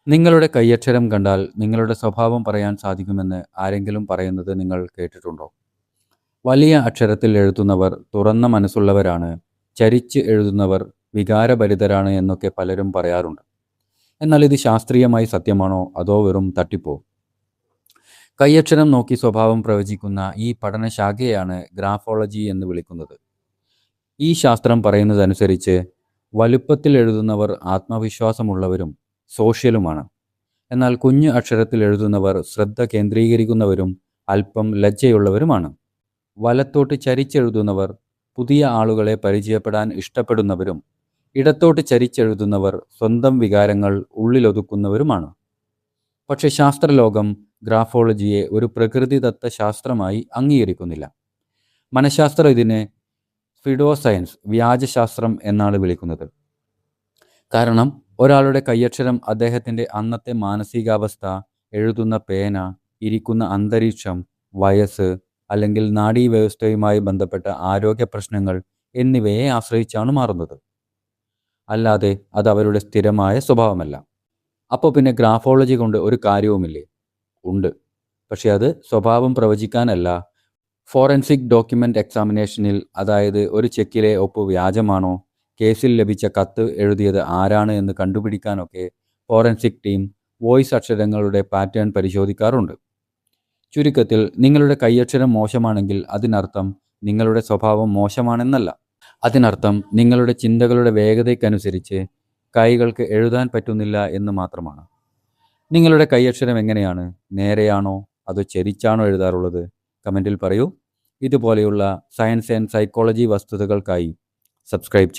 നിങ്ങളുടെ കൈയക്ഷരം കണ്ടാൽ നിങ്ങളുടെ സ്വഭാവം പറയാൻ സാധിക്കുമെന്ന് ആരെങ്കിലും പറയുന്നത് നിങ്ങൾ കേട്ടിട്ടുണ്ടോ? വലിയ അക്ഷരത്തിൽ എഴുതുന്നവർ തുറന്ന മനസ്സുള്ളവരാണ്, ചരിച്ച് എഴുതുന്നവർ വികാരഭരിതരാണ് എന്നൊക്കെ പലരും പറയാറുണ്ട്. എന്നാൽ ഇത് ശാസ്ത്രീയമായി സത്യമാണോ അതോ വെറും തട്ടിപ്പോ? കൈയക്ഷരം നോക്കി സ്വഭാവം പ്രവചിക്കുന്ന ഈ പഠനശാഖയെയാണ് ഗ്രാഫോളജി എന്ന് വിളിക്കുന്നത്. ഈ ശാസ്ത്രം പറയുന്നതനുസരിച്ച് വലുപ്പത്തിൽ എഴുതുന്നവർ ആത്മവിശ്വാസമുള്ളവരും സോഷ്യലുമാണ്. എന്നാൽ കുഞ്ഞു അക്ഷരത്തിൽ എഴുതുന്നവർ ശ്രദ്ധ കേന്ദ്രീകരിക്കുന്നവരും അല്പം ലജ്ജയുള്ളവരുമാണ്. വലത്തോട്ട് ചരിച്ചെഴുതുന്നവർ പുതിയ ആളുകളെ പരിചയപ്പെടാൻ ഇഷ്ടപ്പെടുന്നവരും ഇടത്തോട്ട് ചരിച്ചെഴുതുന്നവർ സ്വന്തം വികാരങ്ങൾ ഉള്ളിലൊതുക്കുന്നവരുമാണ്. പക്ഷേ ശാസ്ത്രലോകം ഗ്രാഫോളജിയെ ഒരു പ്രകൃതിദത്ത ശാസ്ത്രമായി അംഗീകരിക്കുന്നില്ല. മനഃശാസ്ത്രം ഇതിനെ ഫിഡോ സയൻസ്, വ്യാജശാസ്ത്രം എന്നാണ് വിളിക്കുന്നത്. കാരണം ഒരാളുടെ കൈയക്ഷരം അദ്ദേഹത്തിൻ്റെ അന്നത്തെ മാനസികാവസ്ഥ, എഴുതുന്ന പേന, ഇരിക്കുന്ന അന്തരീക്ഷം, വയസ്സ് അല്ലെങ്കിൽ നാഡീവ്യവസ്ഥയുമായി ബന്ധപ്പെട്ട ആരോഗ്യ പ്രശ്നങ്ങൾ എന്നിവയെ ആശ്രയിച്ചാണ് മാറുന്നത്. അല്ലാതെ അത് അവരുടെ സ്ഥിരമായ സ്വഭാവമല്ല. അപ്പോൾ പിന്നെ ഗ്രാഫോളജി കൊണ്ട് ഒരു കാര്യവുമില്ലേ? ഉണ്ട്. പക്ഷേ അത് സ്വഭാവം പ്രവചിക്കാനല്ല, ഫോറൻസിക് ഡോക്യുമെൻ്റ് എക്സാമിനേഷനിൽ, അതായത് ഒരു ചെക്കിലെ ഒപ്പ് വ്യാജമാണോ, കേസിൽ ലഭിച്ച കത്ത് എഴുതിയത് ആരാണ് എന്ന് കണ്ടുപിടിക്കാനൊക്കെ ഫോറൻസിക് ടീം വോയിസ് അക്ഷരങ്ങളുടെ പാറ്റേൺ പരിശോധിക്കാറുണ്ട്. ചുരുക്കത്തിൽ, നിങ്ങളുടെ കൈയക്ഷരം മോശമാണെങ്കിൽ അതിനർത്ഥം നിങ്ങളുടെ സ്വഭാവം മോശമാണെന്നല്ല. അതിനർത്ഥം നിങ്ങളുടെ ചിന്തകളുടെ വേഗതയ്ക്കനുസരിച്ച് കൈകൾക്ക് എഴുതാൻ പറ്റുന്നില്ല എന്ന് മാത്രമാണ്. നിങ്ങളുടെ കൈയക്ഷരം എങ്ങനെയാണ്? നേരെയാണോ അതോ ചെരിച്ചാണോ എഴുതാറുള്ളത്? കമൻറ്റിൽ പറയൂ. ഇതുപോലെയുള്ള സയൻസ് ആൻഡ് സൈക്കോളജി വസ്തുതകൾക്കായി സബ്സ്ക്രൈബ് ചെയ്യൂ.